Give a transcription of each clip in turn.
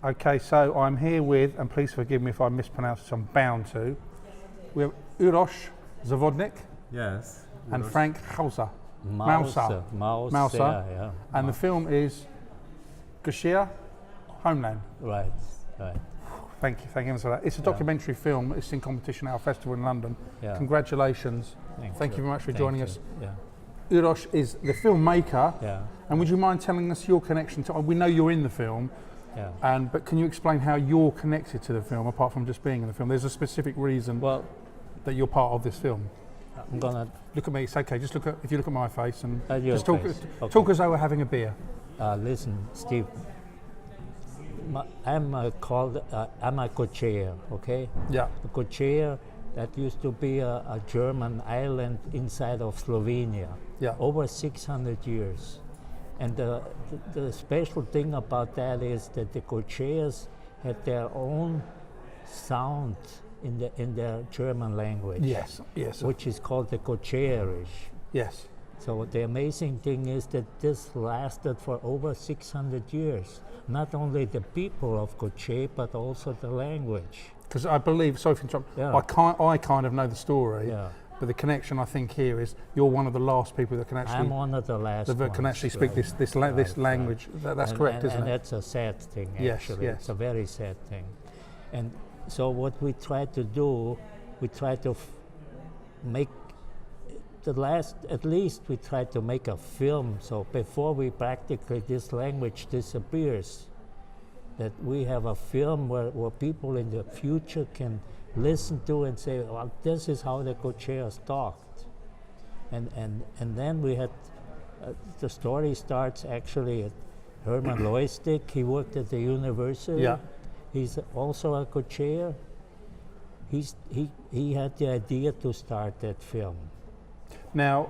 Okay, so I'm here with, and please forgive me if I mispronounce this, I'm bound to. We have Uroš Zavodnik Yes. and Frank Mauser. Mauser, yeah. And the film is Gottscheer, Homeland. Right. Thank you for that. It's a documentary film. It's in competition at our festival in London. Yeah. Congratulations. Thank you very much for joining us. Yeah. Uroš is the filmmaker. Yeah. And would you mind telling us your connection to? We know you're in the film. Yeah. But can you explain how you're connected to the film, apart from just being in the film? There's a specific reason that you're part of this film. I'm gonna look at me. It's okay. Just if you look at my face and just talk as though we're having a beer. Listen, Steve. I'm a Gottscheer, okay? Yeah. Gottscheer, that used to be a German island inside of Slovenia. Yeah. Over 600 years. And the special thing about that is that the Gottscheers had their own sound in their German language. Yes. Which is called the Gottscheerisch. Yes. So the amazing thing is that this lasted for over 600 years. Not only the people of Gottscheer, but also the language. Because I believe, sorry for interrupting, I kind of know the story, but the connection I think here is you're one of the last people that can actually. I'm one of the last that can actually speak this language. That's correct, isn't it? And that's a sad thing, actually. Yes. It's a very sad thing. And so what we try to do, we try to make at least we try to make a film, so before this language disappears, that we have a film where people in the future can listen to and say, well, this is how the Gottscheers talked. And then we had, the story starts actually at Herman Loistig. He worked at the university. Yeah. He's also a Gottscheer. He had the idea to start that film. Now,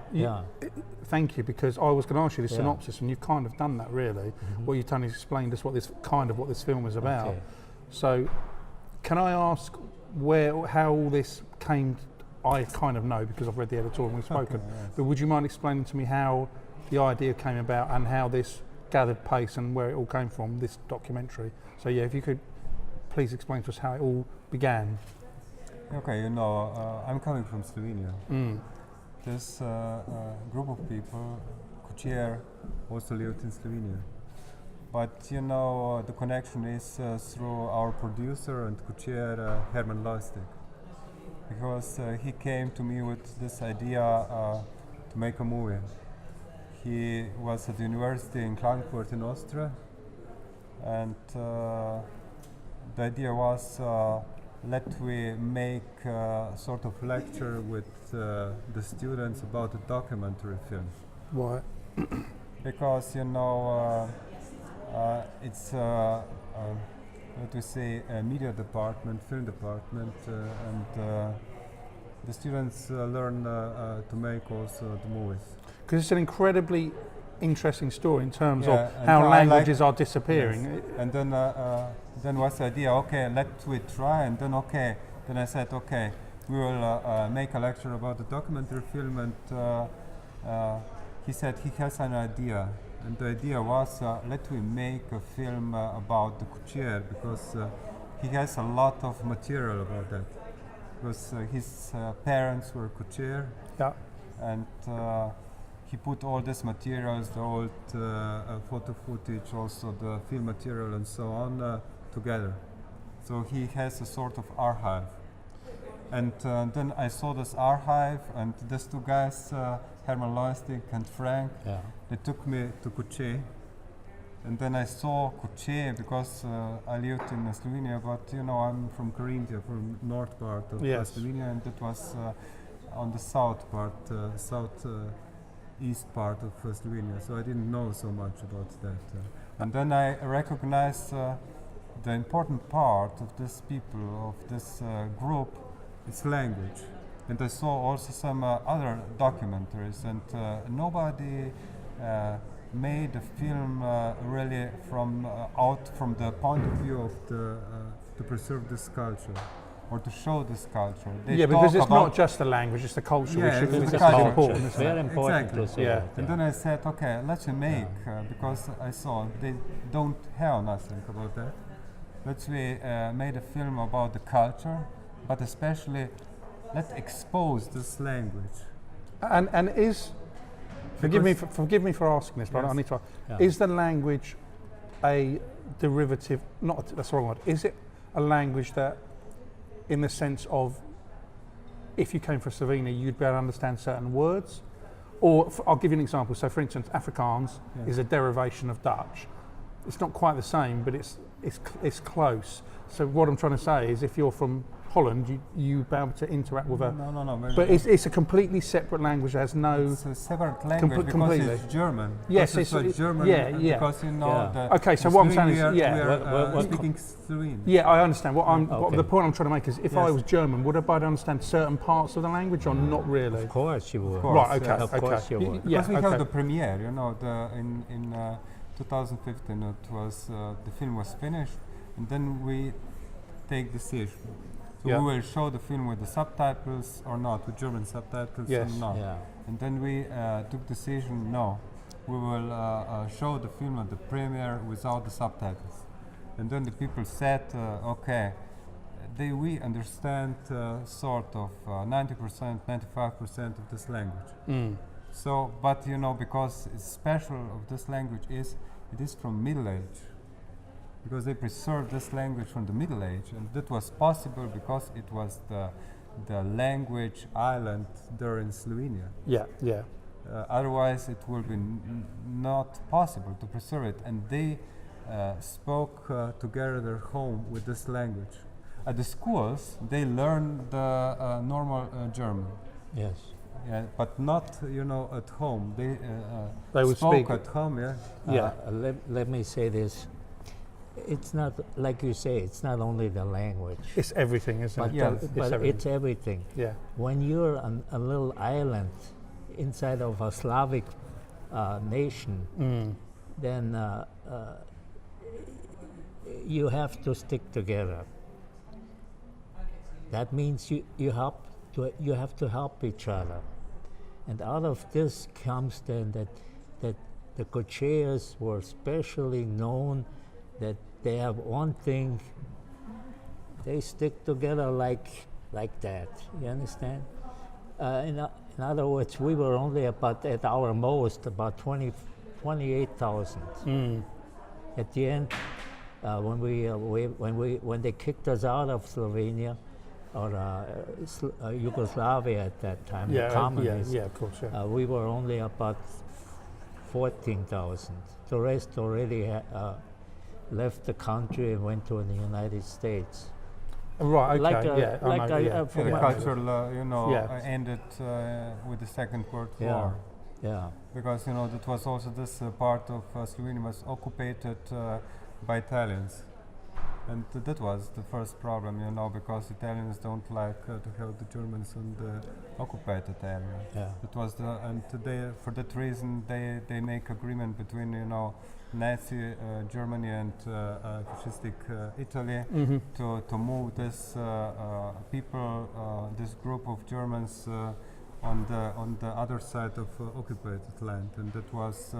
thank you, because I was going to ask you the synopsis, and you've kind of done that, really. Mm-hmm. What you've done is explained us what this film is about. Okay. So, can I ask how all this came? I kind of know because I've read the editorial and we've spoken. But would you mind explaining to me how the idea came about and how this gathered pace and where it all came from? This documentary. So, if you could please explain to us how it all began. Okay, I'm coming from Slovenia. This group of people, Gottscheer, also lived in Slovenia. But the connection is through our producer and Gottscheer, Herman Loistig, because he came to me with this idea to make a movie. He was at the university in Klagenfurt in Austria, and the idea was let we make a sort of lecture with the students about a documentary film. Why? Because it's what we say a media department, film department, and the students learn to make also the movies. Because it's an incredibly interesting story in terms of how languages are disappearing. Yes. And then was the idea, okay, let we try, and then then I said, okay, we will make a lecture about the documentary film, and he said he has an idea, and the idea was, let we make a film about the Gottscheer, because he has a lot of material about that, because his parents were Gottscheer, and he put all these materials, the old photo footage, also the film material and so on, together. So he has a sort of archive. And then I saw this archive, and these two guys, Herman Loistig and Frank, they took me to Gottscheer. And then I saw Gottscheer, because I lived in Slovenia, but I'm from Carinthia, from north part of Slovenia, and it was on the south part, east part of Slovenia, so I didn't know so much about that. And then I recognized the important part of this people, of this group, is language. And I saw also some other documentaries, and nobody made a film really from out from the point of view of to preserve this culture, or to show this culture. They because it's not just the language, it's the culture. It's the culture. important. It's very important to say that. And then I said, okay, let's make, because I saw they don't have nothing about that. let's we made a film about the culture, but especially let's expose this language. And is forgive me for asking this, but Yes. I need to ask, Yeah. is the language a derivative, that's the wrong word, is it a language that, in the sense of, if you came from Slovenia, you'd be able to understand certain words? Or, I'll give you an example. So, for instance, Afrikaans Yeah. is a derivation of Dutch. It's not quite the same, but it's close. So, what I'm trying to say is, if you're from Holland, you'd be able to interact with a. No. But it's a completely separate language that has no. It's a separate language because completely. it's German. Yes, Because it's- German. yeah, yeah. Because you know Yeah. the. Okay, so in what I'm Slovenia saying is, yeah. we are What- speaking Slovene. Yeah, I understand. Okay. The point I'm trying to make is, if I Yes. was German, would I be able to understand certain parts of the language, or not really? Of course you would. course. Right. Okay. yes. Of okay. course you Y- would. Yeah. Because we okay. have the premiere, you know, in 2015 it was the film was finished, and then we take decision. So Yeah. we will show the film with the subtitles or not, with German subtitles Yes. or not. Yeah. And then we took decision, no, we will show the film at the premiere without the subtitles. And then the people said, okay, we understand sort of 90%, 95% of this language. Mm. So, but you know, because it's special of this language is, it is from Middle Age. Because they preserved this language from the Middle Age, and that was possible because it was the language island there in Slovenia. Yeah. Yeah. Otherwise, it will be not possible to preserve it. And they spoke together their home with this language. At the schools, they learn the normal German. Yes. Yeah, but not, you know, at home. They would spoke speak at home, yeah. Yeah. Let me say this. It's not, like you say, it's not only the language, It's everything, isn't but, it? Yeah. but everything. it's everything. Yeah. When you're a little island inside of a Slavic nation, Mm. then you have to stick together. That means you have to help each other, and out of this comes then that the Gottscheers were specially known that they have one thing. They stick together like that. You understand? In other words, we were only about at our most about 28,000. Mm. At the end, when they kicked us out of Slovenia or Yugoslavia at that time, the Yeah. communists, Yeah. Of course. Yeah. we were only about 14,000. The rest already left the country and went to the United States. Right. Okay. like a- yeah. I like know, a- yeah. a- Yeah, the Yeah. cultural, you know, Yeah. ended with the Second World Yeah. War. Yeah. Because, you know, that was also this part of Slovenia was occupied by Italians. And that was the first problem, you know, because Italians don't like to have the Germans in the occupied area. Yeah. That was and today, for that reason, they make agreement between, you know, Nazi Germany and fascistic Italy Mhm. to move this people, this group of Germans on the other side of occupied land, and that was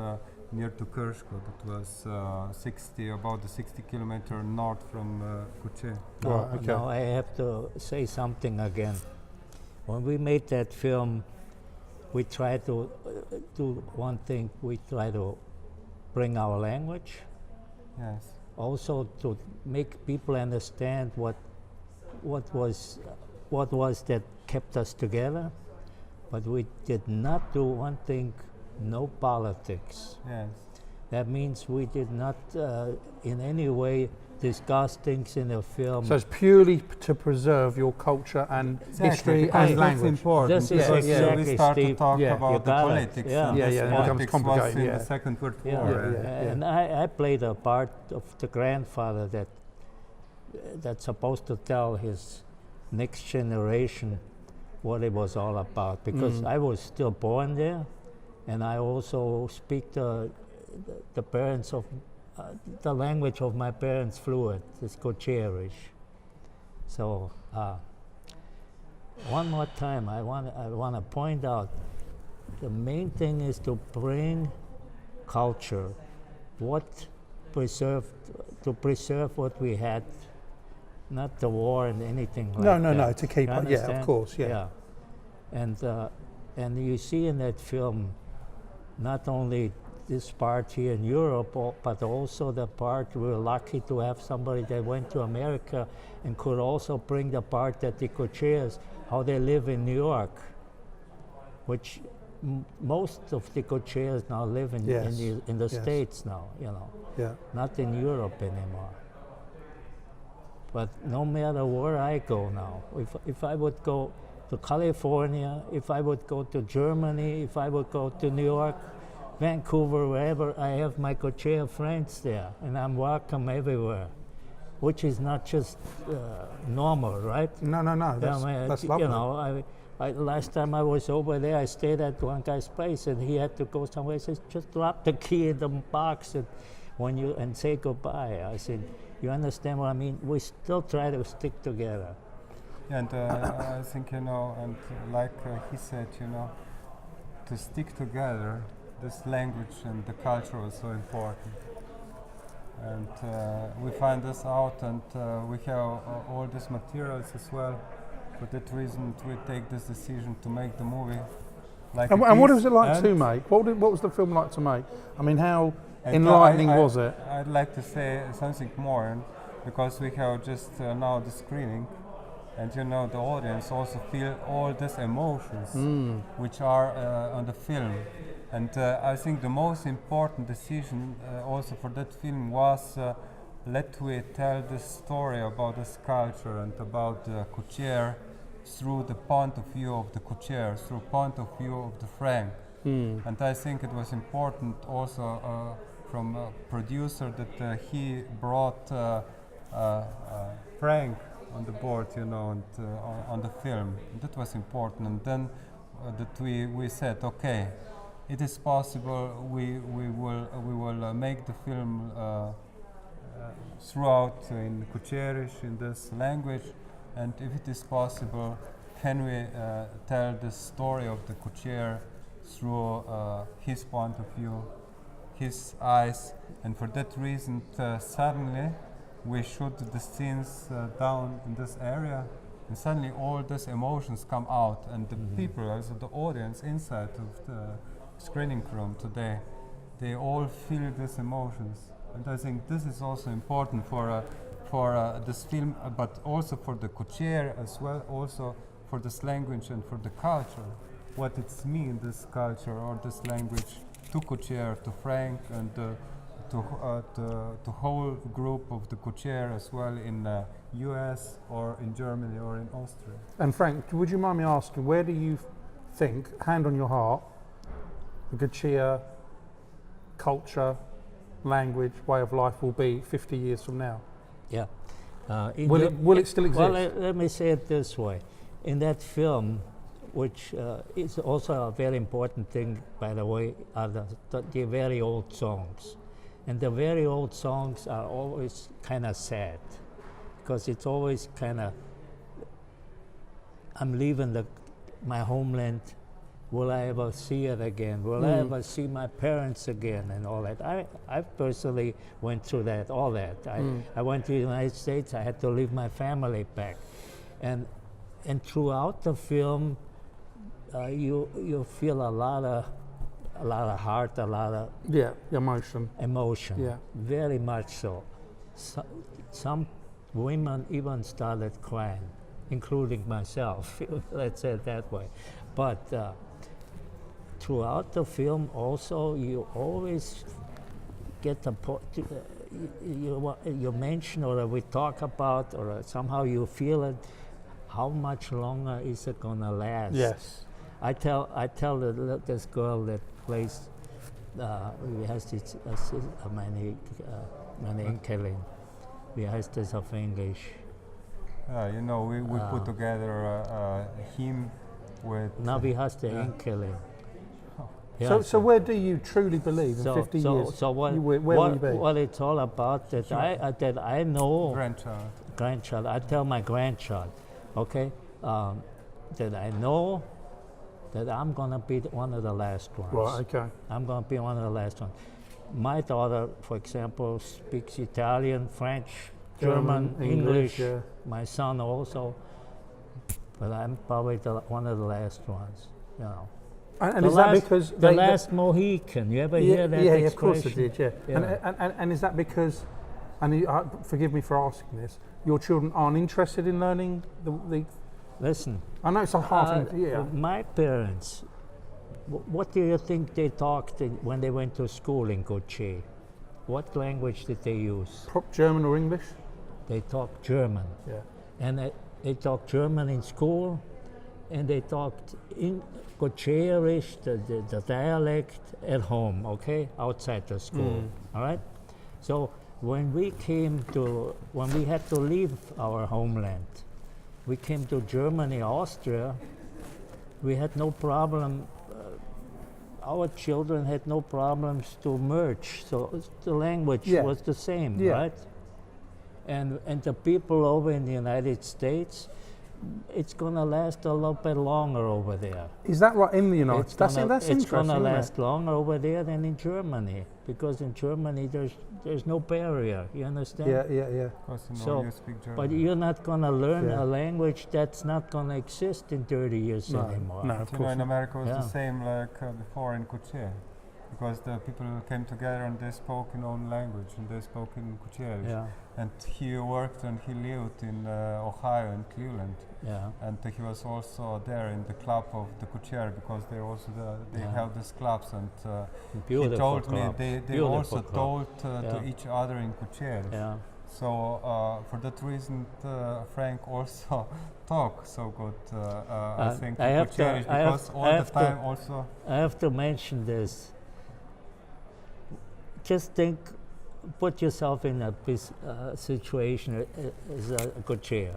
near to Krško. That was about the 60-kilometer north from Gottscheer. Right, okay. Now I have to say something again. When we made that film, we tried to do one thing. We tried to bring our language, Yes. also to make people understand what was that kept us together. But we did not do one thing: no politics. Yes. That means we did not in any way discuss things in the film. So it's purely to preserve your culture and history because and that's language. important. This is because exactly, we start Steve. to talk Yeah. You about the got it. politics. Yeah. and Yeah, this yeah, it becomes politics was complicated, in yeah. the Second World Yeah, War. yeah. And I played a part of the grandfather that's supposed to tell his next generation what it was all about, because I was still born there, and I also speak the parents of the language of my parents fluent. It's Gottscheerish. So one more time, I want to point out the main thing is to bring culture, what preserve what we had, not the war and anything like No, that. no, to keep You it. Yeah, of understand? course. Yeah. Yeah. And you see in that film not only this part here in Europe, but also the part we're lucky to have somebody that went to America and could also bring the part that the Gottscheers, how they live in New York, which most of the Gottscheers now live in the Yes. States now, Yeah. not in Europe anymore. But no matter where I go now, if I would go to California, if I would go to Germany, if I would go to New York, Vancouver, wherever, I have my Gottscheer friends there, and I'm welcome everywhere, which is not just normal, right? No. That's lovely. Last time I was over there, I stayed at one guy's place, and he had to go somewhere. He says, "Just drop the key in the box and say goodbye." I said, "You understand what I mean? We still try to stick together." And I think, and like he said, to stick together, this language and the culture is so important. And we find this out, and we have all these materials as well. For that reason, we take this decision to make the movie. And what was it like to make? What was the film like to make? I mean, how enlightening was it? I'd like to say something more, because we have just now the screening, and the audience also feel all these emotions which are on the film. And I think the most important decision also for that film was let we tell the story about this culture and about the Gottscheer through the point of view of the Gottscheer, through point of view of the Frank. And I think it was important also from a producer that he brought Frank on the board, and on the film. And that was important. And then that we said, okay, it is possible. We will make the film throughout in Gottscheerish, in this language, and if it is possible, can we tell the story of the Gottscheer through his point of view, his eyes, and for that reason, suddenly we shoot the scenes down in this area, and suddenly all these emotions come out, and the people, also the audience inside of the screening room today, they all feel these emotions. And I think this is also important for this film, but also for the Gottscheer as well, also for this language and for the culture. What it's mean, this culture or this language, to Gottscheer, to Frank, and to whole group of the Gottscheer as well in US or in Germany or in Austria. And Frank, would you mind me asking, where do you think, hand on your heart, the Gottscheer culture, language, way of life will be 50 years from now? Yeah. Will it still exist? Well, let me say it this way. In that film, which is also a very important thing, by the way, are the very old songs. And the very old songs are always kind of sad, because it's always kind of, I'm leaving my homeland. Will I ever see it again? Will I ever see my parents again, and all that? I personally went through that, all that. I went to the United States. I had to leave my family back, and throughout the film, you feel a lot of heart, a lot of emotion. Yeah, very much so. Some women even started crying, including myself. Let's say it that way. But throughout the film, also, you always get the you mention, or we talk about, or somehow you feel it. How much longer is it gonna last? Yes. I tell this girl that plays, wie heißt das, meine Enkelin, wie heißt das auf Englisch? We put together him with. Now wie heißt der Enkelin? So where do you truly believe in 50 years? So where will you be? What it's all about, that I know. Grandchild. I tell my grandchild, okay, that I know that I'm gonna be one of the last ones. Right. Okay. I'm gonna be one of the last ones. my daughter, for example, speaks Italian, French, German, English. Yeah. My son also, but I'm probably one of the last ones. You know. And is that because the last Mohican? You ever hear that yeah, expression? of course I did. Yeah. Yeah. And is that because? And forgive me for asking this. Your children aren't interested in learning the Listen. I know it's a hard thing. Yeah. My parents, what do you think they talked when they went to school in Gottscheer? What language did they use? German or English? They talked German. Yeah. And they talked German in school, and they talked in Gottscheerish, the dialect, at home, okay, outside the school. All right. So when we had to leave our homeland, we came to Germany, Austria. We had no problem. Our children had no problems to merge, so the language was the same, right? And the people over in the United States, it's going to last a little bit longer over there. Is that right, in the United States? That's interesting. It's going to last longer over there than in Germany, because in Germany there's no barrier. You understand? Yeah. So, you speak German. But you're not going to learn a language that's not going to exist in 30 years anymore. No, of course. In America it was the same like before in Gottscheer, because the people came together and they spoke in own language and they spoke in Gottscheer. Yeah. And he worked and he lived in Ohio and Cleveland. Yeah. And he was also there in the club of the Gottscheer, because they also held these clubs, and he told me they also told to each other in Gottscheer. Yeah. So for that reason, Frank also talk so good. I think I have to- because I have- all I the have to- time also. I have to mention this. Just put yourself in a situation as a Gottscheer.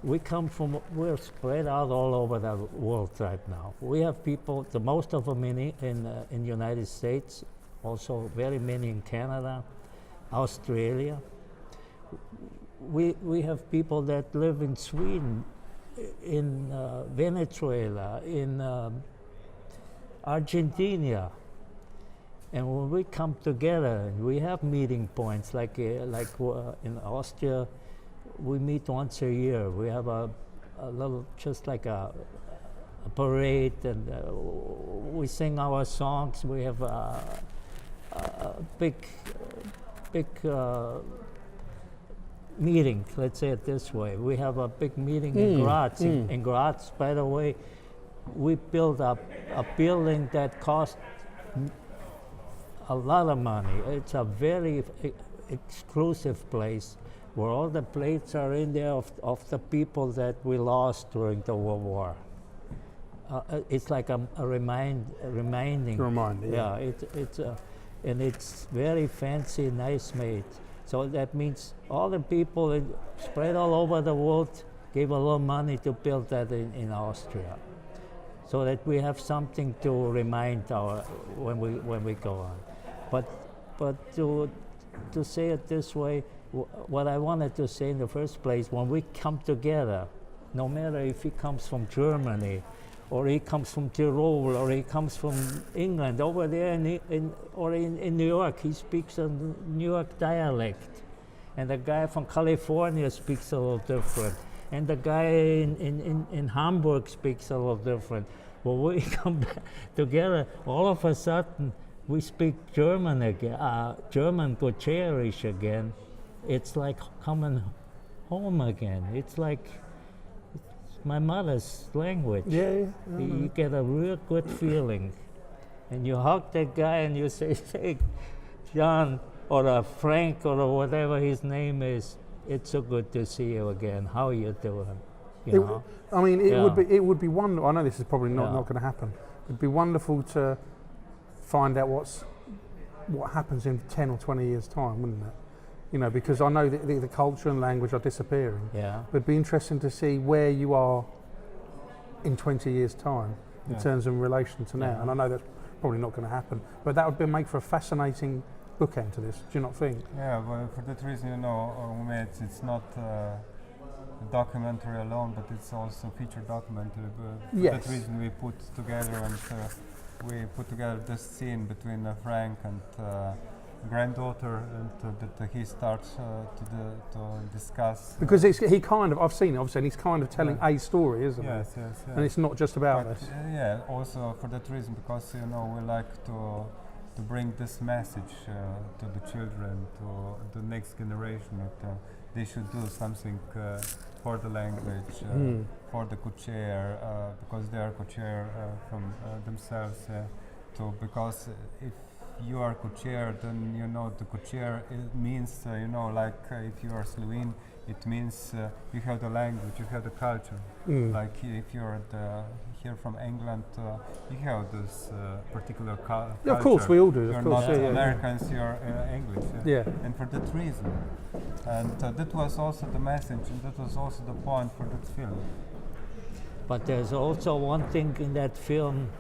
We're spread out all over the world right now. We have people, the most of them in the United States, also very many in Canada, Australia. We have people that live in Sweden, in Venezuela, in Argentina. And when we come together, we have meeting points, like in Austria, we meet once a year. We have a little, just like a parade, and we sing our songs. We have a big meeting, let's say it this way. We have a big meeting in Graz. In Graz, by the way, we built up a building that cost a lot of money. It's a very exclusive place where all the plates are in there of the people that we lost during the World War. It's like a reminding. Yeah. And it's very fancy, nice made. So that means all the people spread all over the world gave a little money to build that in Austria, so that we have something to remind when we go on. But to say it this way, what I wanted to say in the first place, when we come together, no matter if he comes from Germany, or he comes from Tyrol, or he comes from England, over there in New York, he speaks a New York dialect, and the guy from California speaks a little different, and the guy in Hamburg speaks a little different. When we come back together, all of a sudden, we speak German again, German Gottscheerish again. It's like coming home again. It's like my mother's language. You get a real good feeling. And you hug that guy and you say, hey, John, or Frank, or whatever his name is, it's so good to see you again. How are you doing? You know? I mean, it would be wonderful. I know this is probably not going to happen. It'd be wonderful to find out what happens in 10 or 20 years' time, wouldn't it? You know, because I know the culture and language are disappearing. Yeah. But it'd be interesting to see where you are in 20 years' time in terms of relation to now. And I know that's probably not going to happen. But that would make for a fascinating bookend to this. Do you not think? Yeah, well, for that reason, you know, it's not a documentary alone, but it's also a feature documentary. But for that reason, we put together and we put together this scene between Frank and granddaughter, and that he starts to discuss. Because he kind of, I've seen it obviously, and he's kind of telling a story, isn't Yes, it? yes, yes. And it's not just about But, this. yeah, also for that reason, because we like to bring this message to the children, to the next generation, that they should do something for the language, for the Gottscheer, because they are Gottscheer from themselves. Because if you are Gottscheer, then the Gottscheer means like if you are Slovene, it means you have the language, you have the culture. Like if you're here from England, you have this particular culture. Yeah, of course, we all do. You're Of course, not yeah, Americans, you're English. Yeah. And for that reason, and that was also the message, and that was also the point for that film. But there's also one thing in that film.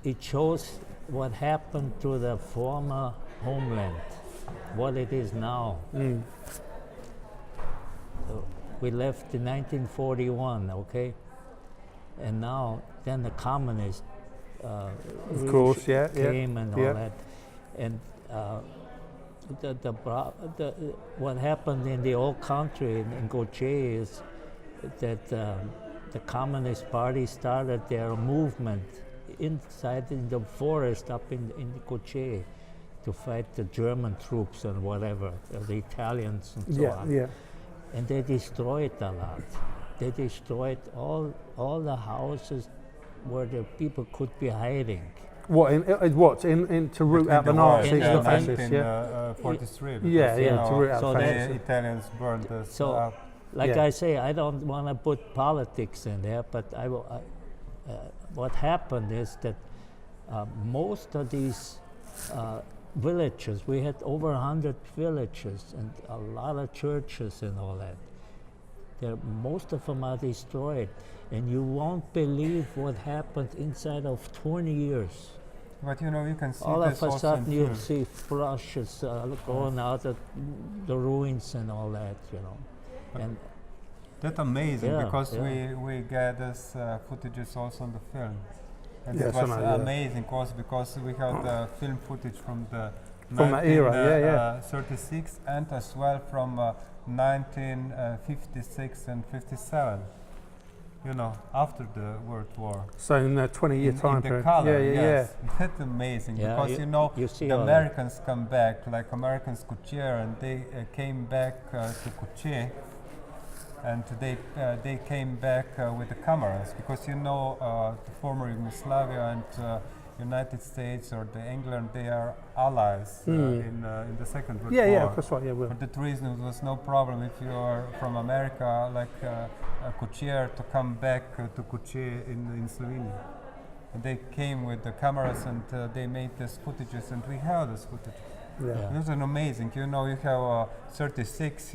It shows what happened to the former homeland, what it is now. We left in 1941, okay? And now, then the communists Of course, came and all yeah. that. And what happened in the old country in Gottscheer is that the Communist Party started their movement inside in the forest up in Gottscheer to fight the German troops and whatever, the Italians and so on. Yeah. And they destroyed a lot. They destroyed all the houses where the people could be hiding. What in to root out the Nazis, the fascists, yeah. 43. Yeah, to root out So the that's- fascists. The Italians burned this So, up. like Yeah. I say, I don't want to put politics in there, but what happened is that most of these villages, we had over 100 villages and a lot of churches and all that. Most of them are destroyed, and you won't believe what happened inside of 20 years. But you can see All this of a also in sudden you film. see flushes going out of the ruins and all that, And That's amazing, Yeah, because yeah. we get this footages also in the film. And Yes, it I was know, yeah. amazing also because we have the film footage from the From that era, yeah. 36 and as well from 1956 and 57. After the World War. So in a 20-year time in the period. color, yeah. yes. That's amazing, Yeah, because you see the all that. Americans come back, like Americans Gottscheer, and they came back to Gottscheer, and they came back with the cameras, because the former Yugoslavia and United States or the England, they are allies in the Second World War. Yeah, that's right. Yeah, For that reason, it was no problem if you are from America, like Gottscheer, to come back to Gottscheer in Slovenia. And they came with the cameras and they made these footages, and we have this footage. Yeah. It was an amazing. You have 36,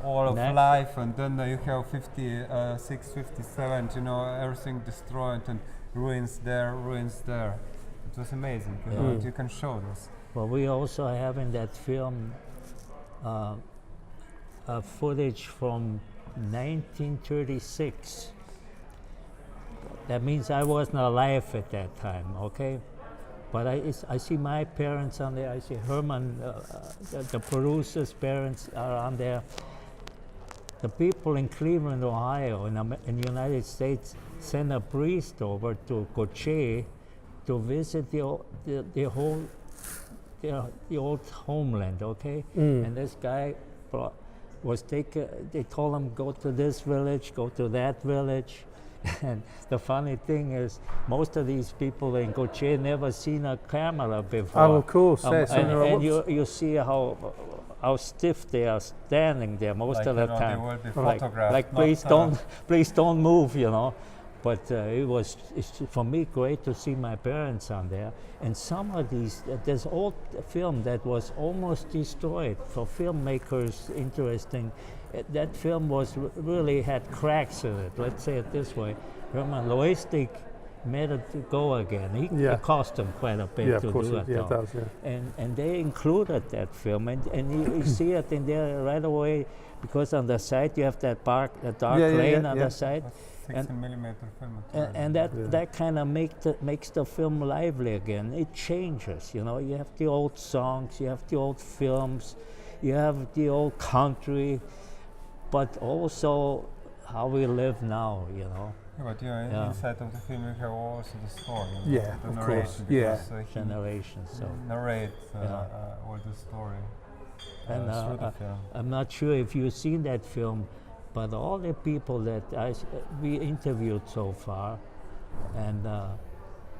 all of Next. life, and then you have 56, 57, everything destroyed and ruins there. It was amazing. And you can show this. Well, we also have in that film footage from 1936. That means I wasn't alive at that time, okay? But I see my parents on there. I see Herman, the producer's parents are on there. The people in Cleveland, Ohio, in the United States, sent a priest over to Gottscheer to visit the old homeland, okay? And this guy they told him, go to this village, go to that village. And the funny thing is, most of these people in Gottscheer never seen a camera before. Oh, of course. Yes, and you see how stiff they are standing there most of the time. They will be photographed. Like not, please don't move, But it's for me great to see my parents on there. And some of these, there's old film that was almost destroyed. For filmmakers, interesting. That film really had cracks in it. Let's say it this way. Herman Loistic made it go again. It cost him quite a bit to do it. Yeah, it does. Yeah. And they included that film, and you see it in there right away, because on the side you have that dark lane on the side, 16 millimeter film. And that kind of makes the film lively again. It changes, you know. You have the old songs, you have the old films, you have the old country, but also how we live now, you know. Yeah, but inside of the film you have also the story. Yeah, the of narration, course. Yeah. because, he Generations. So. narrate all the story And through the film. I'm not sure if you've seen that film, but all the people that we interviewed so far, and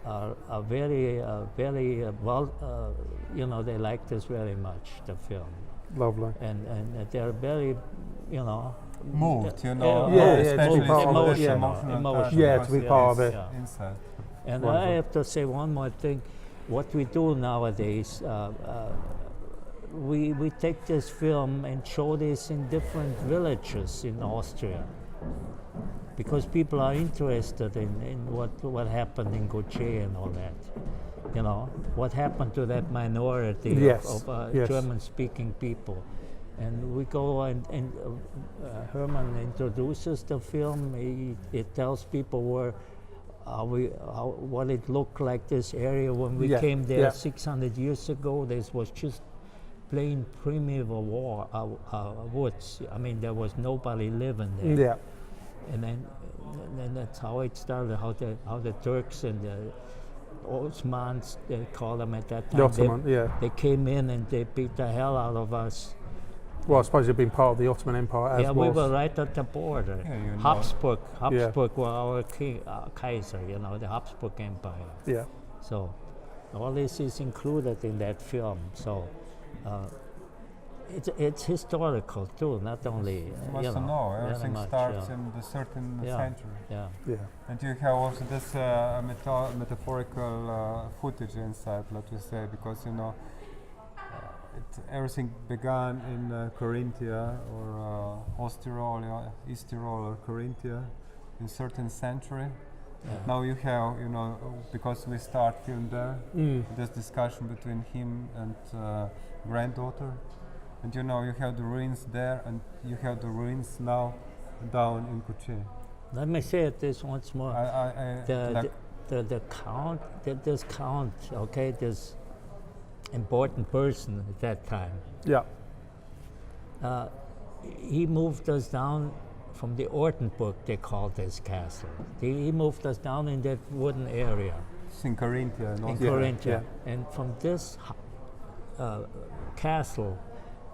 are very, well, you know, they like this very much, the film, Lovely. and they're very, you know, Moved, you know, to especially be part of it, yeah. Emotional. touch, Yeah, because to be it part of is it. Inside. And Wonderful. I have to say one more thing. What we do nowadays, we take this film and show this in different villages in Austria, because people are interested in what happened in Gottscheer and all that. You know, what happened to that minority Yes, of yes. German-speaking people. And we go and Herman introduces the film. He tells people what it looked like, this area when we came there 600 years ago. This was just plain primitive woods. I mean, there was nobody living there. Yeah. And then that's how it started. How the Turks and the Osmans, they call them at that time. The Ottoman, They came in and they beat the hell out of us. Well, I suppose you've been part of the Ottoman Empire as Yeah, we was. were right at the border. Yeah, you know. Habsburg were our king, Kaiser, you know, the Habsburg Empire. Yeah. So all this is included in that film. So it's historical too, not only, You you must know, know, very everything much, starts yeah. in the 13th Yeah. century. Yeah. Yeah. And you have also this metaphorical footage inside, let us say, because, you know, everything began in Carinthia or Osttirol, East Tyrol or Carinthia in 13th century. Yeah. Now you have, you know, because we start film there, this discussion between him and granddaughter, and you know you have the ruins there, and you have the ruins now down in Gottscheer. Let me say it this once more. The count, this count, okay, this important person at that time. Yeah. He moved us down from the Ortenburg, they called this castle. He moved us down in that wooden area. It's in Carinthia. In Carinthia. And from this castle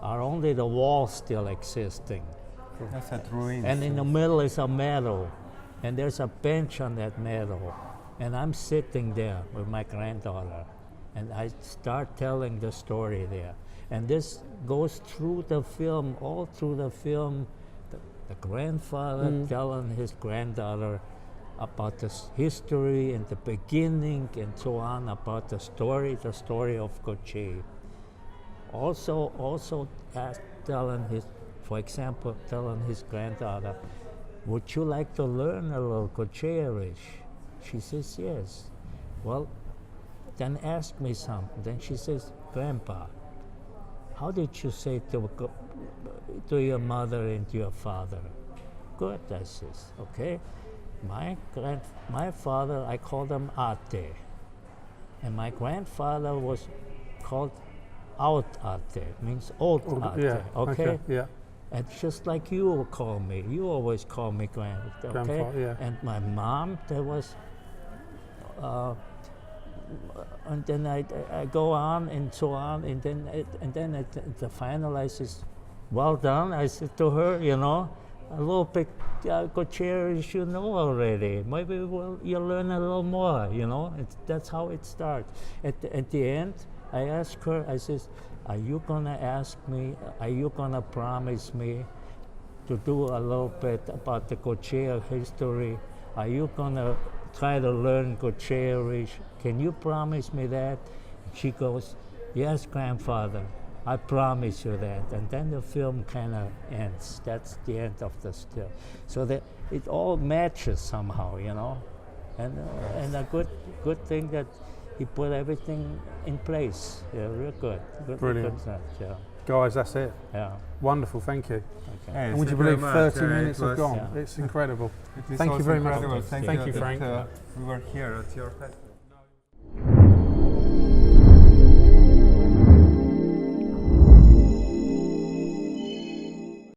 are only the walls still existing. That's at ruins. And in the middle is a meadow. And there's a bench on that meadow. And I'm sitting there with my granddaughter. And I start telling the story there. And this goes through the film, all through the film. The grandfather telling his granddaughter about the history and the beginning and so on, about the story of Gottscheer. Also telling his granddaughter, would you like to learn a little Gottscheerish? She says, yes. Well, then ask me something. Then she says, Grandpa, how did you say to your mother and to your father? Good, I says, okay. My father, I called him Ate. And my grandfather was called Out Ate, means old Ate, Yeah. okay? Yeah. And just like you will call me, you always call me okay? Grandpa, yeah. And my mom, there was, and then I go on and so on, and then at the final I says, well done, I said to her, you know, a little bit Gottscheerish you know already. Maybe you'll learn a little more, you know. That's how it starts. At the end, I asked her, I says, are you gonna promise me to do a little bit about the Gottscheer history? Are you gonna try to learn Gottscheerish? Can you promise me that? She goes, yes, grandfather, I promise you that. And then the film kind of ends. That's the end of the still. So that it all matches somehow, you know. And a good thing that he put everything in place. Yeah, real good. Brilliant. Good, yeah. Guys, that's it. Yeah. Wonderful, thank you. Okay. Hey, And would you thank believe very much. 30 minutes It have was- gone? Yeah. It's incredible. It is Thank you also very much. incredible. Thank Thank you, that, Frank. we were here at your festival.